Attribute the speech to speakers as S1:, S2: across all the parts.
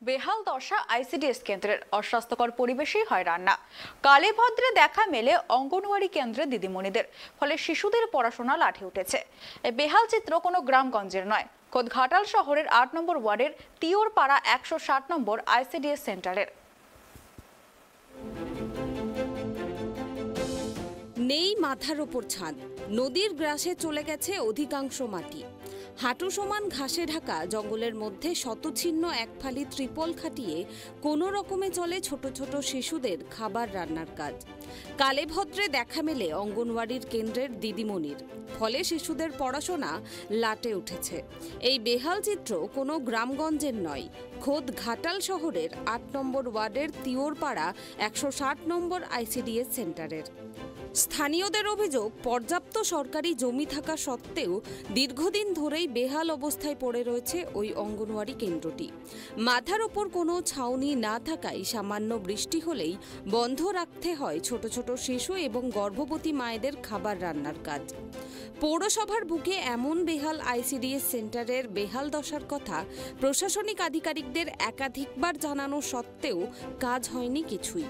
S1: বেহাল দশা আইসিডিএস কেন্দ্রের, অস্বাস্থ্যকর পরিবেশেই হয় রান্না। কালে ভদ্রে দেখা মেলে অঙ্গনওয়াড়ি কেন্দ্রে দিদিমণিদের, ফলে শিশুদের পড়াশোনা লাঠে উঠেছে। এই বেহাল চিত্র কোনো গ্রামগঞ্জের নয়, খোদ ঘাটাল শহরের ৮ নম্বর ওয়ার্ডের তিওরপাড়া ১৬০ নম্বর আইসিডিএস সেন্টারের।
S2: নেই মাথার ওপর ছাদ, নদীর গ্রাসে চলে গেছে অধিকাংশ মাটি। হাঁটু সমান ঘাসে ঢাকা জঙ্গলের মধ্যে শতচ্ছিন্ন এক ফালি ত্রিপল খাটিয়ে কোনো রকমে চলে ছোট ছোট শিশুদের খাবার রান্নার কাজ। কালে ভদ্রে দেখা মেলে অঙ্গনওয়াড়ির কেন্দ্রের দিদিমণির, ফলে শিশুদের পড়াশোনা লাটে উঠেছে। এই বেহাল চিত্র কোনো গ্রামগঞ্জের নয়, খোদ ঘাটাল শহরের ৮ নম্বর ওয়ার্ডের তিওরপাড়া ১৬০ নম্বর আইসিডিএস সেন্টারের। স্থানীয়দের অভিযোগ, পর্যাপ্ত সরকারি জমি থাকা সত্ত্বেও দীর্ঘদিন ধরেই বেহাল অবস্থায় পড়ে রয়েছে ওই অঙ্গনওয়াড়ি কেন্দ্রটি। মাথার ওপর কোনো ছাউনি না থাকায় সামান্য বৃষ্টি হলেই বন্ধ রাখতে হয় ছোট ছোট শিশু এবং গর্ভবতী মায়েদের খাবার রান্নার কাজ। পৌরসভার বুকে এমন বেহাল আইসিডিএস সেন্টারের বেহাল দশার কথা প্রশাসনিক আধিকারিকদের একাধিকবার জানানো সত্ত্বেও কাজ হয়নি কিছুই।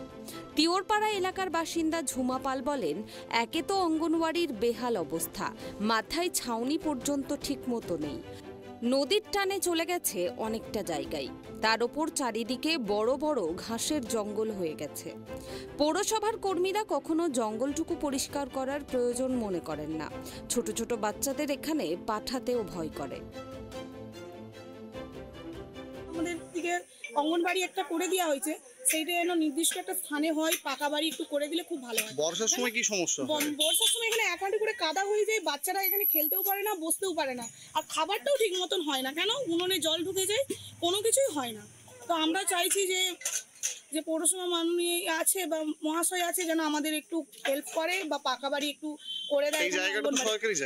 S2: তিওরপাড়া এলাকার বাসিন্দা ঝুমা পাল বলেন, একে তো অঙ্গনওয়াড়ির বেহাল অবস্থা, মাথায় ছাউনি পর্যন্ত ঠিকমতো নেই। নদীর টানে চলে গেছে অনেকটা জায়গায়, তার ওপর চারিদিকে বড় বড় ঘাসের জঙ্গল হয়ে গেছে। পৌরসভার কর্মীরা কখনো জঙ্গলটুকু পরিষ্কার করার প্রয়োজন মনে করেন না। ছোট ছোট বাচ্চাদের এখানে পাঠাতেও ভয় করে।
S3: আমাদের দিকে অঙ্গনবাড়ি একটা করে দেওয়া হয়েছে, সেইটা যেন নির্দিষ্ট একটা স্থানে হয়, পাকা বাড়ি একটু করে দিলে খুব ভালো হয়।
S4: বর্ষার সময় কি সমস্যা?
S3: বর্ষার সময় এখানে এক হাঁটু করে কাদা হয়ে যায়, বাচ্চারা এখানে খেলতেও পারে না, বসতেও পারে না, আর খাবারটাও ঠিক মতন হয় না। কেন? উনুনে জল ঢুকে যায়, কোনো কিছুই হয় না। তো আমরা চাইছি যে পৌরসভা মাননীয় আছে বা মহাশয় আছে যেন আমাদের একটু হেল্প করে বা পাকা বাড়ি একটু করে দেয়।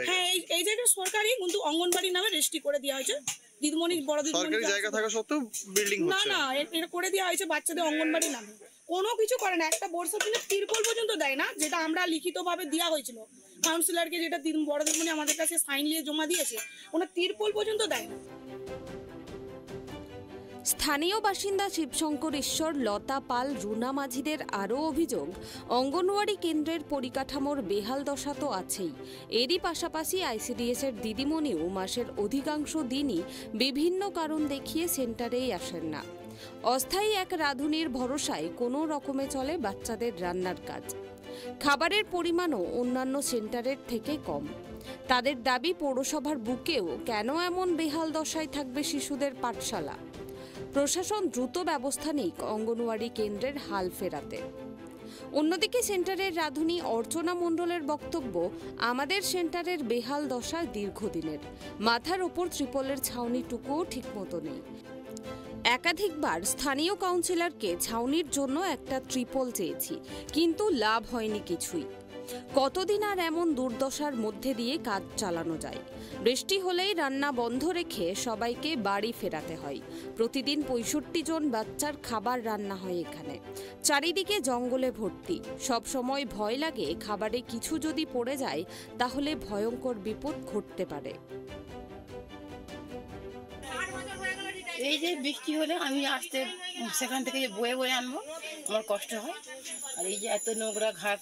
S3: হ্যাঁ, এই জায়গাটা সরকারি, কিন্তু অঙ্গনবাড়ি নামে রেজিস্ট্রি করে দেওয়া হয়েছে। দিদিমণি বড় দিদিমণি
S4: জায়গা থাকা সত্ত্বেও বিল্ডিং হচ্ছে
S3: না, এটা করে দেওয়া হয়েছে বাচ্চাদের অঙ্গনবাড়ি নামে। কোনো কিছু করে না, একটা বর্ষার দিনে তিরপল পর্যন্ত দেয় না, যেটা আমরা লিখিতভাবে দেওয়া হয়েছিল কাউন্সিলরকে, যেটা বড় দিদিমণি আমাদের কাছে সাইন নিয়ে জমা দিয়েছে, ওনার তিরপল পর্যন্ত দেয় না।
S2: স্থানীয় বাসিন্দা শিবশঙ্কর ঈশ্বর, লতা পাল, রুনা মাঝিদের আরও অভিযোগ, অঙ্গনওয়াড়ি কেন্দ্রের পরিকাঠামোর বেহাল দশা তো আছেই, এরই পাশাপাশি আইসিডিএসের দিদিমণিও মাসের অধিকাংশ দিনই বিভিন্ন কারণ দেখিয়ে সেন্টারেই আসেন না। অস্থায়ী এক রাঁধুনির ভরসায় কোনো রকমে চলে বাচ্চাদের রান্নার কাজ। খাবারের পরিমাণও অন্যান্য সেন্টারের থেকে কম। তাদের দাবি, পৌরসভার বুকেও কেন এমন বেহাল দশায় থাকবে শিশুদের পাঠশালা। প্রশাসন দ্রুত ব্যবস্থা নিক অঙ্গনওয়াড়ি কেন্দ্রের হাল ফেরাতে। অন্যদিকে সেন্টারের রাঁধুনি অর্চনা মণ্ডলের বক্তব্য, আমাদের সেন্টারের বেহাল দশা দীর্ঘদিনের, মাথার ওপর ত্রিপলের ছাউনিটুকুও ঠিকমতো নেই। একাধিকবার স্থানীয় কাউন্সিলরকে ছাউনির জন্য একটা ত্রিপল চেয়েছি, কিন্তু লাভ হয়নি কিছুই। কতদিন আর এমন দুর্দশার মধ্যে দিয়ে কাজ চালানো যায়? বৃষ্টি হলেই রান্না বন্ধ রেখে সবাইকে বাড়ি ফেরাতে হয়। প্রতিদিন ৬৫ জন বাচ্চার খাবার রান্না হয় এখানে। চারিদিকে জঙ্গলে ভর্তি, সব সময় ভয় লাগে খাবারে কিছু যদি পড়ে যায় তাহলে ভয়ঙ্কর বিপদ ঘটতে পারে।
S5: এই যে বৃষ্টি হলে আমি আসতে সেখান থেকে বয়ে বয়ে আনবো, আমার কষ্ট হয়। আর এই যে এত নোংরা ঘাট,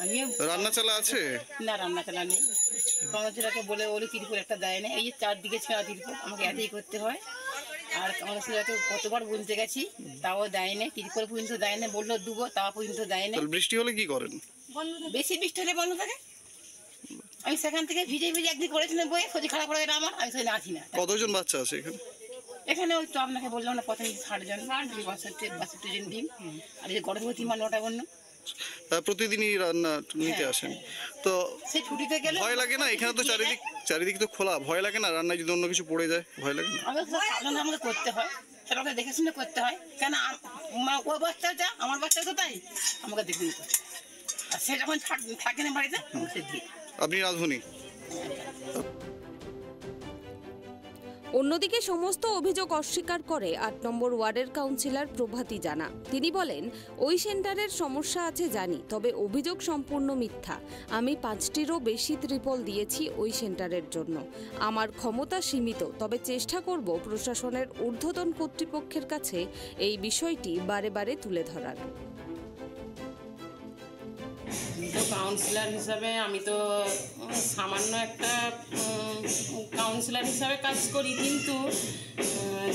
S5: আমিও
S4: রান্না চালা আছে
S5: না, রান্না চালা নেই। কর্মচারীকে বলে ওলি তিরপল একটা দেয় না, এই যে চারদিকে ছেঁড়া তিরপল, আমাকে এতই করতে হয়। আর কর্মচারীকে কতবার বলতে গেছি, তাও দেয় না, তিরপল পর্যন্ত দেয় না, বললো দুবো, তাও পর্যন্ত দেয় না।
S4: বৃষ্টি হলে কি করেন?
S5: বেশি বৃষ্টি হলে বন্ধ থাকে। আমি সেখান থেকে ভিজে ভিজে একদিন করেছিলাম বই, শরীর খারাপ করে গেলে আমার, আমি সেখানে আছি না।
S4: কতজন বাচ্চা আছে এখানে?
S5: এখানে ওই তো আপনাকে বললাম না, প্রথমে ৬০ জন, ৬২ জন ডিম, আর এই গর্ভবতী মা ৯টা বন্য।
S4: প্রতিদিনই রান্না নিতে আসেন, তো
S5: সে ছুটিতে গেলে
S4: ভয় লাগে না? এখানে তো চারিদিক তো খোলা, ভয় লাগে না? রান্নায় যদি অন্য কিছু পড়ে যায় ভয় লাগে না?
S5: আমাকে করতে হয়, সেটা দেখে শুনে করতে হয়। কেন ওর বাচ্চাটা আমার বাচ্চা তো, তাই আমাকে দেখে নিতে হয়। আর সে যখন থাকে না বাড়িতে, সে দিয়ে।
S4: আপনি রাঁধুনি?
S2: অন্যদিকে সমস্ত অভিযোগ অস্বীকার করে ৮ নম্বর ওয়ার্ডের কাউন্সিলর প্রভাতী জানা। তিনি বলেন, ওই সেন্টারের সমস্যা আছে জানি, তবে অভিযোগ সম্পূর্ণ মিথ্যা। আমি ৫টিরও বেশি ত্রিপল দিয়েছি ওই সেন্টারের জন্য। আমার ক্ষমতা সীমিত, তবে চেষ্টা করব প্রশাসনের ঊর্ধ্বতন কর্তৃপক্ষের কাছে এই বিষয়টি বারে বারে তুলে ধরার।
S5: তো কাউন্সিলর হিসাবে আমি তো সামান্য একটা কাউন্সিলর হিসাবে কাজ করি, কিন্তু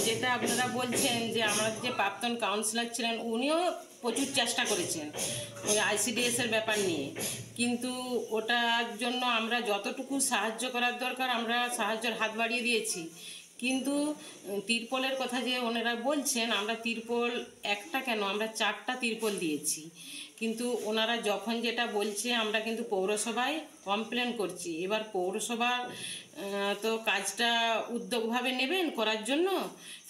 S5: যেটা আপনারা বলছেন যে আমাদের যে প্রাক্তন কাউন্সিলর ছিলেন উনিও প্রচুর চেষ্টা করেছেন ওই আইসিডিএসের ব্যাপার নিয়ে, কিন্তু ওটার জন্য আমরা যতটুকু সাহায্য করার দরকার আমরা সাহায্যের হাত বাড়িয়ে দিয়েছি। কিন্তু তিরপলের কথা যে ওনারা বলছেন, আমরা তিরপল একটা কেন আমরা 4টা তিরপল দিয়েছি, কিন্তু ওনারা যখন যেটা বলছে আমরা কিন্তু পৌরসভায় কমপ্লেন করছি। এবার পৌরসভা তো কাজটা উদ্যোগভাবে নেবেন করার জন্য,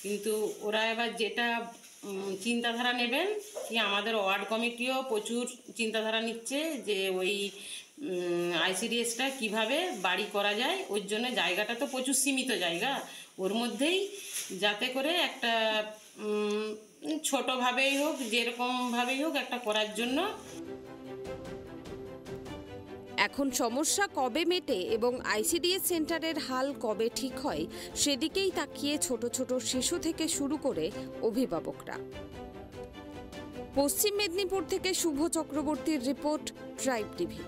S5: কিন্তু ওরা এবার যেটা চিন্তাধারা নেবেন কি আমাদের ওয়ার্ড কমিটিও প্রচুর চিন্তাধারা নিচ্ছে যে ওই আইসিডিএসটা কিভাবে বাড়ি করা যায়। ওর জন্য জায়গাটা তো প্রচুর সীমিত জায়গা, ওর মধ্যেই যাতে করে একটা ছোটোভাবেই হোক যেরকমভাবেই হোক একটা করার জন্য।
S2: এখন সমস্যা কবে মেটে এবং আইসিডিএস সেন্টারের হাল কবে ঠিক হয় সেদিকেই তাকিয়ে ছোট ছোট শিশু থেকে শুরু করে অভিভাবকরা। পশ্চিম মেদিনীপুর থেকে শুভ চক্রবর্তীর রিপোর্ট, ট্রাইব টিভি।